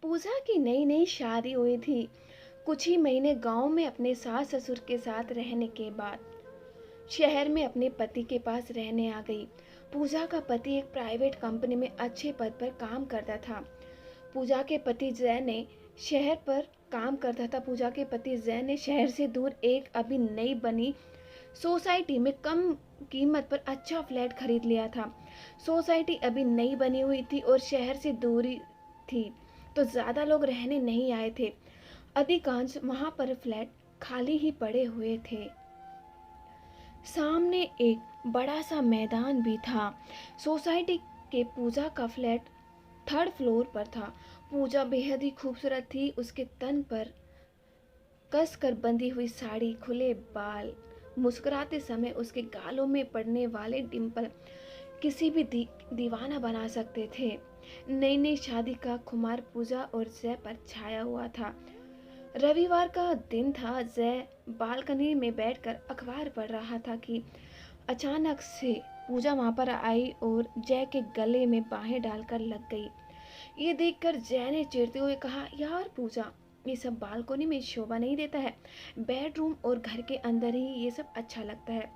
पूजा की नई नई शादी हुई थी। कुछ ही महीने गांव में अपने सास ससुर के साथ रहने के बाद शहर में अपने पति के पास रहने आ गई। पूजा का पति एक प्राइवेट कंपनी में अच्छे पद पर काम करता था। पूजा के पति जय ने शहर पर काम करता था पूजा के पति जय ने शहर से दूर एक अभी नई बनी सोसाइटी में कम कीमत पर अच्छा फ्लैट खरीद लिया था। सोसाइटी अभी नई बनी हुई थी और शहर से दूरी थी, तो ज्यादा लोग रहने नहीं आए थे। अधिकांश वहां पर फ्लैट खाली ही पड़े हुए थे। सामने एक बड़ा सा मैदान भी था। सोसाइटी के पूजा का फ्लैट थर्ड फ्लोर पर था। पूजा बेहद ही खूबसूरत थी। उसके तन पर कस कर बंधी हुई साड़ी, खुले बाल, मुस्कुराते समय उसके गालों में पड़ने वाले डिंपल किसी भी दीवाना बना सकते थे। नई नई शादी का खुमार पूजा और जय पर छाया हुआ था। रविवार का दिन था। जय बालकनी में बैठकर अखबार पढ़ रहा था कि अचानक से पूजा वहां पर आई और जय के गले में बाहें डालकर लग गई। ये देखकर जय ने चिढ़ते हुए कहा, यार पूजा, ये सब बालकनी में शोभा नहीं देता है। बेडरूम और घर के अंदर ही ये सब अच्छा लगता है।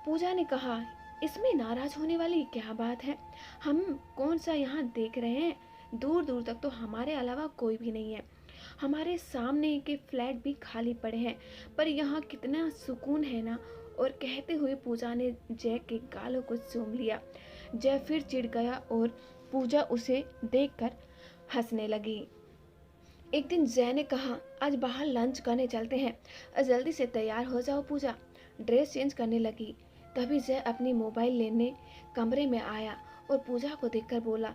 पूजा ने कहा, इसमें नाराज होने वाली क्या बात है? हम कौन सा यहाँ देख रहे हैं? दूर दूर तक तो हमारे अलावा कोई भी नहीं है। हमारे सामने के फ्लैट भी खाली पड़े हैं, पर यहाँ कितना सुकून है ना। और कहते हुए पूजा ने जय के गालों को चूम लिया। जय फिर चिढ़ गया और पूजा उसे देखकर हंसने लगी। एक दिन जय ने कहा, आज बाहर लंच करने चलते हैं, जल्दी से तैयार हो जाओ। पूजा ड्रेस चेंज करने लगी। तभी जय अपनी मोबाइल लेने कमरे में आया और पूजा को देखकर बोला,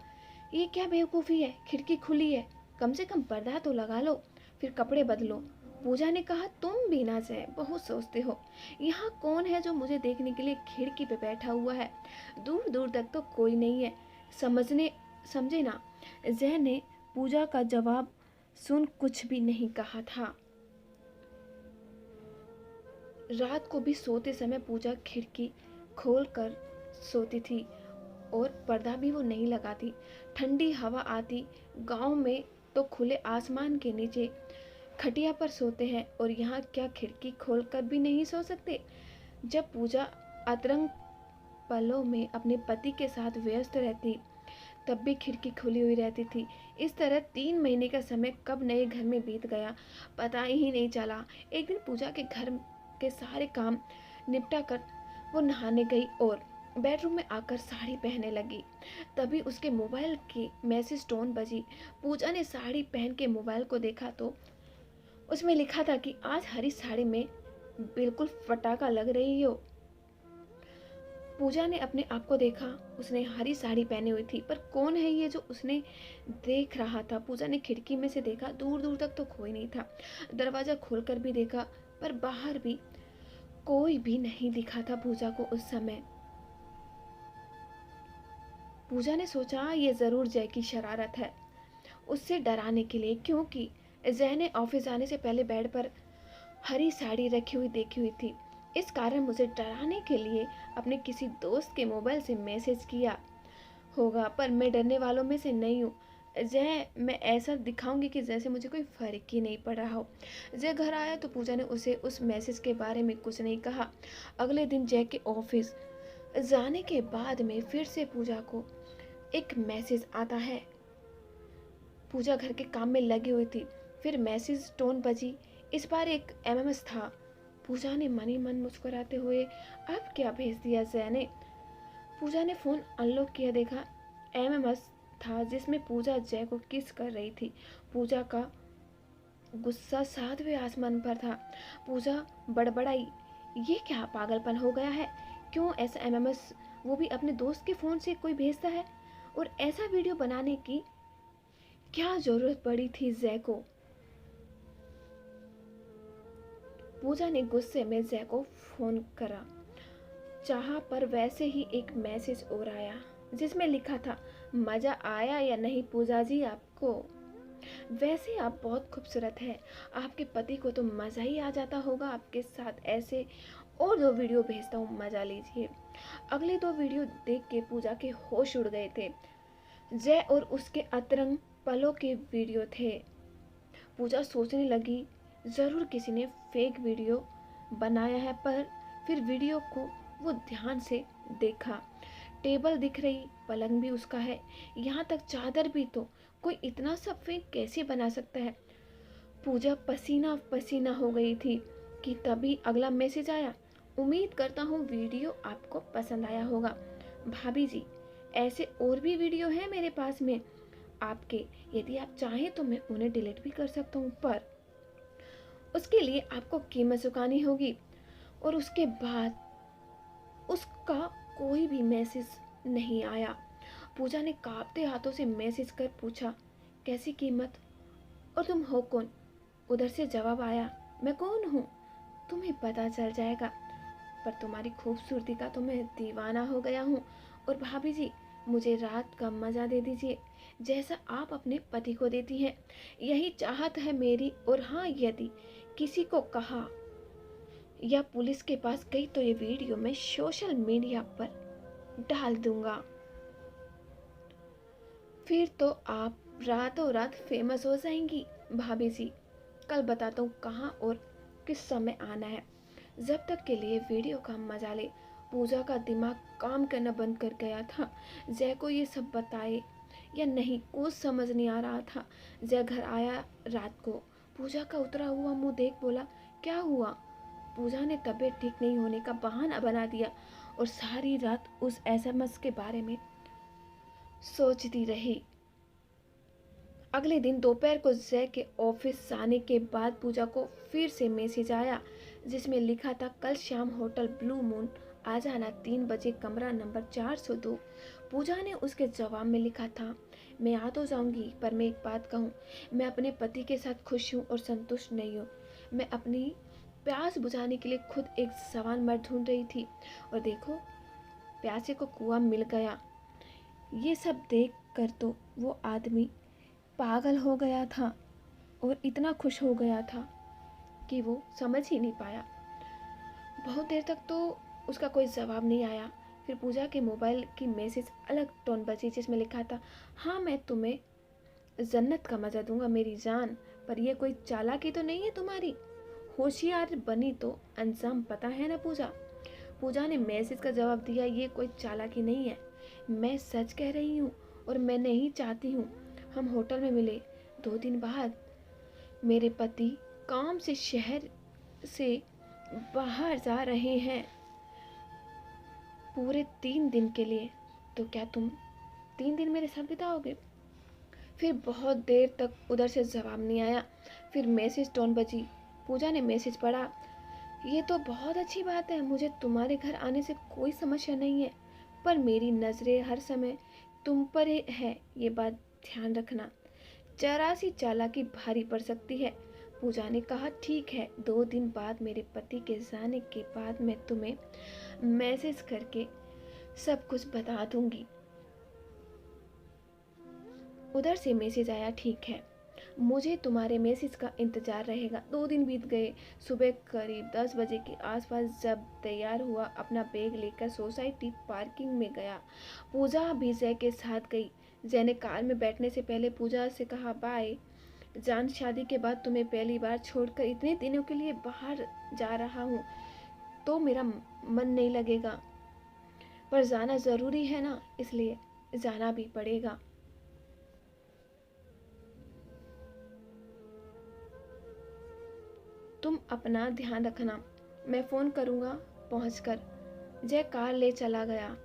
ये क्या बेवकूफ़ी है? खिड़की खुली है, कम से कम पर्दा तो लगा लो, फिर कपड़े बदलो। पूजा ने कहा, तुम भी ना जय बहुत सोचते हो। यहाँ कौन है जो मुझे देखने के लिए खिड़की पे बैठा हुआ है? दूर दूर तक तो कोई नहीं है, समझे ना। जय ने पूजा का जवाब सुन कुछ भी नहीं कहा था। रात को भी सोते समय पूजा खिड़की खोल कर सोती थी और पर्दा भी वो नहीं लगाती। ठंडी हवा आती। गांव में तो खुले आसमान के नीचे खटिया पर सोते हैं और यहाँ क्या खिड़की खोलकर भी नहीं सो सकते? जब पूजा अतरंग पलों में अपने पति के साथ व्यस्त रहती, तब भी खिड़की खुली हुई रहती थी। इस तरह 3 महीने का समय कब नए घर में बीत गया पता ही नहीं चला। एक दिन पूजा के घर के सारे काम निपटा कर वो नहाने गई और बेडरूम में आकर साड़ी पहनने लगी। तभी उसके मोबाइल की मैसेज टोन बजी। पूजा ने साड़ी पहन के मोबाइल को देखा तो उसमें लिखा था कि आज हरी साड़ी में बिल्कुल फटाका लग रही हो। पूजा ने अपने आप को देखा। उसने हरी साड़ी पहनी हुई थी, पर कौन है ये जो उसने देख रहा था? पूजा ने खिड़की में से देखा, दूर दूर तक तो कोई नहीं था। दरवाजा खोलकर भी देखा, पर बाहर भी कोई भी नहीं दिखा था पूजा को उस समय। पूजा ने सोचा, ये जरूर जय की शरारत है, उससे डराने के लिए, क्योंकि जय ने ऑफिस जाने से पहले बेड पर हरी साड़ी रखी हुई देखी हुई थी। इस कारण मुझे डराने के लिए अपने किसी दोस्त के मोबाइल से मैसेज किया होगा, पर मैं डरने वालों में से नहीं हूँ। जय, मैं ऐसा दिखाऊंगी कि जैसे मुझे कोई फर्क ही नहीं पड़ रहा हो। जय घर आया तो पूजा ने उसे उस मैसेज के बारे में कुछ नहीं कहा। अगले दिन जय के ऑफिस जाने के बाद में फिर से पूजा को एक मैसेज आता है। पूजा घर के काम में लगी हुई थी। फिर मैसेज टोन बजी। इस बार एक एमएमएस था। पूजा ने मन ही मन मुस्कुराते हुए अब क्या भेज दिया जय ने। पूजा ने फोन अनलॉक किया, देखा एमएमएस था जिसमें पूजा जय को किस कर रही थी। पूजा का गुस्सा 7वें आसमान पर था। पूजा बड़बड़ाई, ये क्या पागलपन हो गया है? क्यों ऐसा एमएमएस, वो भी अपने दोस्त के फोन से कोई भेजता है? और ऐसा वीडियो बनाने की क्या जरूरत पड़ी थी जय को? पूजा ने गुस्से में जय को फोन करा चाहा, पर वैसे ही एक मैसेज और आया जिसमें लिखा था, मजा आया या नहीं पूजा जी आपको? वैसे आप बहुत खूबसूरत है, आपके पति को तो मजा ही आ जाता होगा आपके साथ। ऐसे और 2 वीडियो भेजता हूँ, मजा लीजिए। अगले 2 वीडियो देख के पूजा के होश उड़ गए थे। जय और उसके अतरंग पलों के वीडियो थे। पूजा सोचने लगी, ज़रूर किसी ने फेक वीडियो बनाया है। पर फिर वीडियो को वो ध्यान से देखा। टेबल दिख रही, पलंग भी उसका है, यहाँ तक चादर भी। तो कोई इतना सब फेक कैसे बना सकता है? पूजा पसीना पसीना हो गई थी कि तभी अगला मैसेज आया। उम्मीद करता हूँ वीडियो आपको पसंद आया होगा। भाभी जी, ऐसे और भी वीडियो हैं मेरे पास में आपके। यदि आप चाहें तो मैं उन्हें डिलीट भी कर सकता हूँ, पर उसके लिए आपको कीमत चुकानी होगी। और उसके बाद उसका कोई भी मैसेज नहीं आया। पूजा ने कांपते हाथों से मैसेज कर पूछा, कैसी कीमत? और तुम हो कौन? उधर से जवाब आया, मैं कौन हूँ तुम्हें पता चल जाएगा, पर तुम्हारी खूबसूरती का तो मैं दीवाना हो गया हूँ। और भाभी जी, मुझे रात का मज़ा दे दीजिए, जैसा आप अपने पति को देती हैं। यही चाहत है मेरी। और हाँ, यदि किसी को कहा या पुलिस के पास गई तो ये वीडियो मैं सोशल मीडिया पर डाल दूंगा। फिर तो आप रातों रात फेमस हो जाएंगी। भाभी जी, कल बताता हूँ कहाँ और किस समय आना है। जब तक के लिए वीडियो का मजा ले। पूजा का दिमाग काम करना बंद कर गया था। जय को ये सब बताए या नहीं, कुछ समझ नहीं आ रहा था। जय घर आया रात को। पूजा का उतरा हुआ मुंह देख बोला, क्या हुआ? पूजा ने तबीयत ठीक नहीं होने का बहाना बना दिया और सारी रात उस एसएमएस के बारे में सोचती रही। अगले दिन दोपहर को जय के ऑफिस आने के बाद पूजा को फिर से मैसेज आया, जिसमें लिखा था, कल शाम होटल ब्लू मून आ जाना, 3 बजे, कमरा नंबर 402। पूजा ने उसके जवाब में लिखा था, मैं आ तो जाऊंगी, पर मैं एक बात कहूँ, मैं अपने पति के साथ खुश हूँ और संतुष्ट नहीं हूँ। मैं अपनी प्यास बुझाने के लिए खुद एक सवाल मर्द ढूंढ रही थी, और देखो, प्यासे को कुआं मिल गया। ये सब देख कर तो वो आदमी पागल हो गया था और इतना खुश हो गया था कि वो समझ ही नहीं पाया। बहुत देर तक तो उसका कोई जवाब नहीं आया। फिर पूजा के मोबाइल की मैसेज अलग टोन बजी, जिसमें लिखा था, हाँ मैं तुम्हें जन्नत का मजा दूंगा मेरी जान, पर यह कोई चालाकी तो नहीं है तुम्हारी? होशियार बनी तो अंजाम पता है ना पूजा? पूजा ने मैसेज का जवाब दिया, ये कोई चालाकी नहीं है, मैं सच कह रही हूँ और मैं नहीं चाहती हूँ हम होटल में मिले। 2 दिन बाद मेरे पति काम से शहर से बाहर जा रहे हैं, पूरे 3 दिन के लिए। तो क्या तुम 3 दिन मेरे साथ बिताओगे? फिर बहुत देर तक उधर से जवाब नहीं आया। फिर मैसेज टोन बजी। पूजा ने मैसेज पढ़ा, ये तो बहुत अच्छी बात है, मुझे तुम्हारे घर आने से कोई समस्या नहीं है, पर मेरी नज़रें हर समय तुम पर है, ये बात ध्यान रखना। जरा सी चालाकी भारी पड़ सकती है। पूजा ने कहा, ठीक है, 2 दिन बाद मेरे पति के जाने के बाद मैं तुम्हें मैसेज करके सब कुछ बता दूंगी। उधर से मैसेज आया, ठीक है, मुझे तुम्हारे मैसेज का इंतजार रहेगा। 2 दिन बीत गए। सुबह करीब 10 बजे के आसपास जब तैयार हुआ, अपना बैग लेकर सोसाइटी पार्किंग में गया। पूजा भी जय के साथ गई। जय ने कार में बैठने से पहले पूजा से कहा, बाय जान, शादी के बाद तुम्हें पहली बार छोड़कर इतने दिनों के लिए बाहर जा रहा हूँ तो मेरा मन नहीं लगेगा, पर जाना ज़रूरी है ना, इसलिए जाना भी पड़ेगा। तुम अपना ध्यान रखना, मैं फ़ोन करूँगा पहुँचकर। जय कार ले चला गया।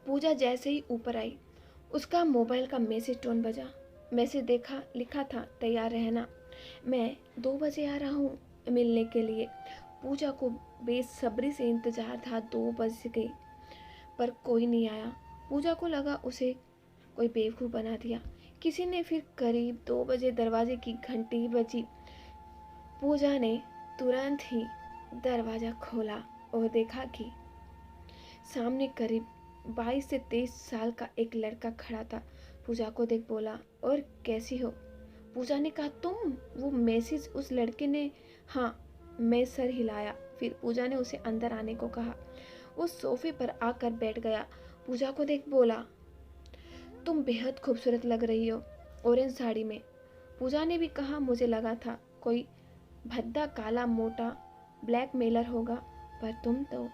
पूजा जैसे ही ऊपर आई, उसका मोबाइल का मैसेज टोन बजा। मैसेज देखा, लिखा था, तैयार रहना, मैं 2 बजे आ रहा हूँ मिलने के लिए। पूजा को बेसब्री से इंतज़ार था। 2 बज गए पर कोई नहीं आया। पूजा को लगा उसे कोई बेवकूफ़ बना दिया। किसी ने फिर करीब 2 बजे दरवाजे की घंटी बजी। पूजा ने तुरंत ही दरवाज़ा खोला और देखा कि सामने करीब 22 से 23 साल का एक लड़का खड़ा था। पूजा को देख बोला, और कैसी हो? पूजा ने कहा, तुम? वो मैसेज उस लड़के ने? हाँ, मैं सर हिलाया। फिर पूजा ने उसे अंदर आने को कहा। वो सोफे पर आकर बैठ गया। पूजा को देख बोला, तुम बेहद खूबसूरत लग रही हो। ऑरेंज साड़ी में। पूजा ने भी कहा, मुझे लगा था कोई भद्दा काला मोटा ब्लैकमेलर होगा, पर तुम तो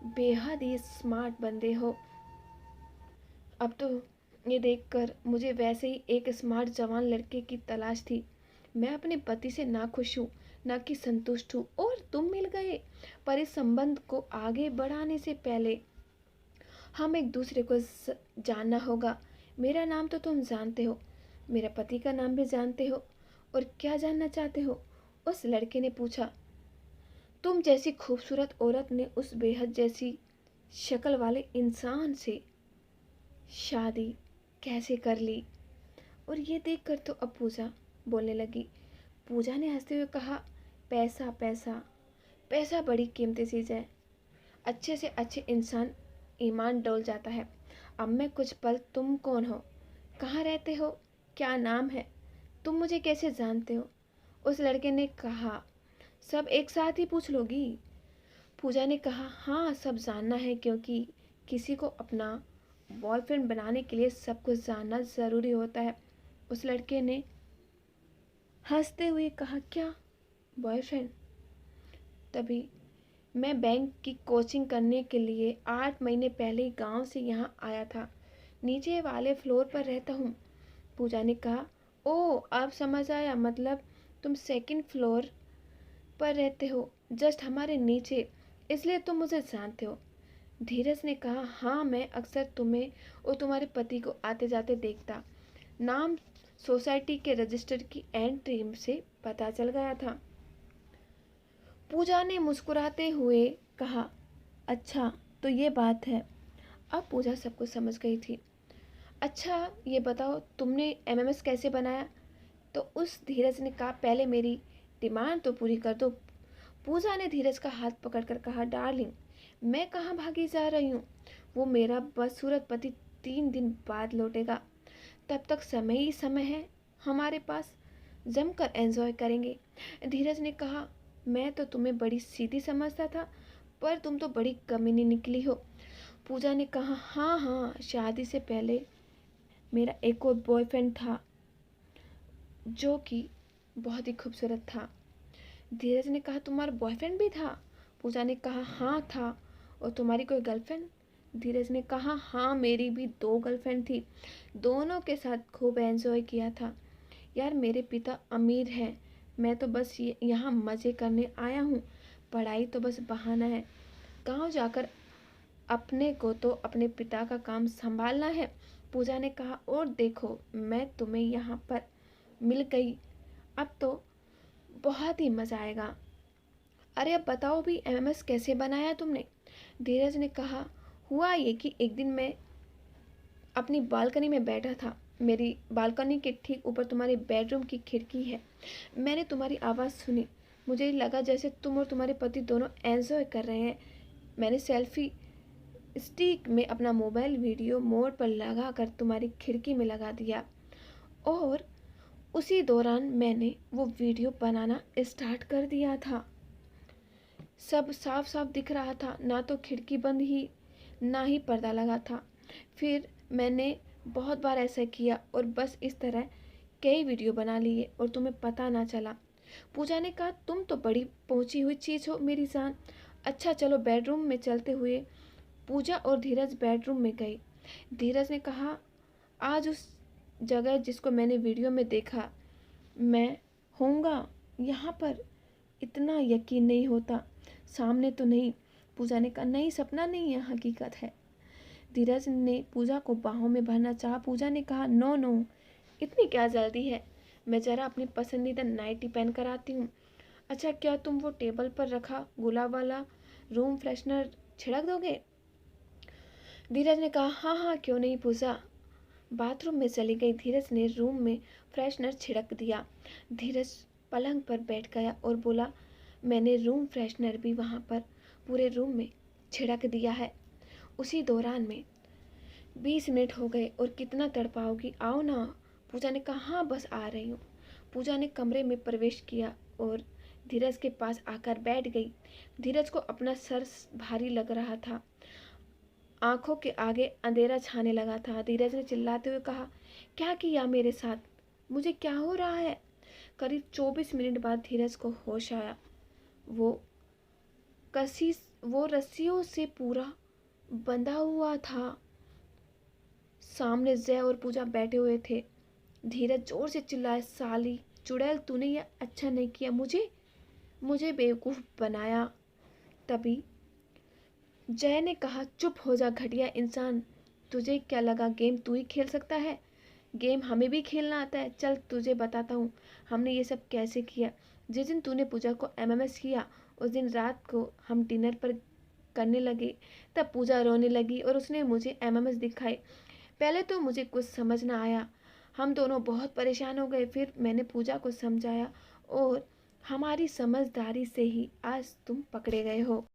बेहद ही स्मार्ट बंदे हो। अब तो ये देखकर मुझे वैसे ही एक स्मार्ट जवान लड़के की तलाश थी। मैं अपने पति से ना खुश हूँ ना कि संतुष्ट हूँ, और तुम मिल गए। पर इस संबंध को आगे बढ़ाने से पहले हम एक दूसरे को जानना होगा। मेरा नाम तो तुम जानते हो, मेरा पति का नाम भी जानते हो, और क्या जानना चाहते हो? उस लड़के ने पूछा। तुम जैसी खूबसूरत औरत ने उस बेहद जैसी शक्ल वाले इंसान से शादी कैसे कर ली? और ये देखकर तो अब पूजा बोलने लगी। पूजा ने हंसते हुए कहा, पैसा पैसा पैसा बड़ी कीमती चीज़ है। अच्छे से अच्छे इंसान ईमान डोल जाता है। अब मैं कुछ पल, तुम कौन हो, कहाँ रहते हो, क्या नाम है, तुम मुझे कैसे जानते हो? उस लड़के ने कहा, सब एक साथ ही पूछ लोगी? पूजा ने कहा, हाँ सब जानना है, क्योंकि किसी को अपना बॉयफ्रेंड बनाने के लिए सब कुछ जानना ज़रूरी होता है। उस लड़के ने हंसते हुए कहा, क्या बॉयफ्रेंड? तभी मैं बैंक की कोचिंग करने के लिए 8 महीने पहले गांव से यहाँ आया था, नीचे वाले फ्लोर पर रहता हूँ। पूजा ने कहा, ओ अब समझ आया, मतलब तुम सेकंड फ्लोर पर रहते हो, जस्ट हमारे नीचे, इसलिए तुम मुझे जानते हो। धीरज ने कहा, हाँ मैं अक्सर तुम्हें और तुम्हारे पति को आते जाते देखता। नाम सोसाइटी के रजिस्टर की एंट्री से पता चल गया था। पूजा ने मुस्कुराते हुए कहा, अच्छा तो ये बात है। अब पूजा सब कुछ समझ गई थी। अच्छा ये बताओ, तुमने एमएमएस कैसे बनाया? तो उस धीरज ने कहा, पहले मेरी डिमांड तो पूरी कर दो। पूजा ने धीरज का हाथ पकड़कर कहा, डार्लिंग मैं कहाँ भागी जा रही हूँ, वो मेरा बदसूरत पति 3 दिन बाद लौटेगा, तब तक समय ही समय है हमारे पास, जमकर एंजॉय करेंगे। धीरज ने कहा, मैं तो तुम्हें बड़ी सीधी समझता था, पर तुम तो बड़ी कमीनी निकली हो। पूजा ने कहा, हाँ हाँ शादी से पहले मेरा एक और बॉयफ्रेंड था जो कि बहुत ही खूबसूरत था। धीरज ने कहा, तुम्हारा बॉयफ्रेंड भी था? पूजा ने कहा, हाँ था। और तुम्हारी कोई गर्लफ्रेंड? धीरज ने कहा, हाँ मेरी भी 2 गर्लफ्रेंड थी, दोनों के साथ खूब एंजॉय किया था। यार मेरे पिता अमीर हैं, मैं तो बस यहाँ मज़े करने आया हूँ, पढ़ाई तो बस बहाना है। गाँव जाकर अपने को तो अपने पिता का काम संभालना है। पूजा ने कहा, और देखो मैं तुम्हें यहाँ पर मिल गई, अब तो बहुत ही मज़ा आएगा। अरे अब बताओ भी, एमएमएस कैसे बनाया तुमने? धीरज ने कहा, हुआ ये कि एक दिन मैं अपनी बालकनी में बैठा था, मेरी बालकनी के ठीक ऊपर तुम्हारे बेडरूम की खिड़की है। मैंने तुम्हारी आवाज़ सुनी, मुझे लगा जैसे तुम और तुम्हारे पति दोनों एंजॉय कर रहे हैं। मैंने सेल्फी स्टिक में अपना मोबाइल वीडियो मोड पर लगा कर तुम्हारी खिड़की में लगा दिया, और उसी दौरान मैंने वो वीडियो बनाना स्टार्ट कर दिया था। सब साफ साफ दिख रहा था, ना तो खिड़की बंद ही ना ही पर्दा लगा था। फिर मैंने बहुत बार ऐसा किया और बस इस तरह कई वीडियो बना लिए और तुम्हें पता ना चला। पूजा ने कहा, तुम तो बड़ी पहुंची हुई चीज़ हो मेरी जान। अच्छा चलो बेडरूम में चलते हुए। पूजा और धीरज बेडरूम में गए। धीरज ने कहा, आज उस जगह जिसको मैंने वीडियो में देखा मैं होऊंगा यहाँ पर, इतना यकीन नहीं होता, सामने तो नहीं। पूजा ने कहा, नहीं सपना नहीं है, हकीकत है। धीरज ने पूजा को बाहों में भरना चाहा। पूजा ने कहा, नो नो, इतनी क्या जल्दी है, मैं ज़रा अपनी पसंदीदा नाइटी पहन कर आती हूँ। अच्छा क्या तुम वो टेबल पर रखा गुलाब वाला रूम फ्रेशनर छिड़क दोगे? धीरज ने कहा, हाँ हाँ क्यों नहीं। पूजा बाथरूम में चली गई। धीरज ने रूम में फ्रेशनर छिड़क दिया। धीरज पलंग पर बैठ गया और बोला, मैंने रूम फ्रेशनर भी वहाँ पर पूरे रूम में छिड़क दिया है। उसी दौरान में 20 मिनट हो गए और कितना तड़पाओगी, आओ ना। पूजा ने कहा, हाँ बस आ रही हूँ। पूजा ने कमरे में प्रवेश किया और धीरज के पास आकर बैठ गई। धीरज को अपना सर भारी लग रहा था, आंखों के आगे अंधेरा छाने लगा था। धीरज ने चिल्लाते हुए कहा, क्या किया मेरे साथ? मुझे क्या हो रहा है? करीब 24 मिनट बाद धीरज को होश आया। वो कसी वो रस्सियों से पूरा बंधा हुआ था। सामने जय और पूजा बैठे हुए थे। धीरज जोर से चिल्लाए, साली चुड़ैल, तूने ये अच्छा नहीं किया, मुझे मुझे बेवकूफ़ बनाया। तभी जय ने कहा, चुप हो जा घटिया इंसान। तुझे क्या लगा गेम तू ही खेल सकता है? गेम हमें भी खेलना आता है। चल तुझे बताता हूँ हमने ये सब कैसे किया। जिस दिन तूने पूजा को एमएमएस किया उस दिन रात को हम डिनर पर करने लगे। तब पूजा रोने लगी और उसने मुझे एमएमएस दिखाई। पहले तो मुझे कुछ समझ ना आया। हम दोनों बहुत परेशान हो गए। फिर मैंने पूजा को समझाया और हमारी समझदारी से ही आज तुम पकड़े गए हो।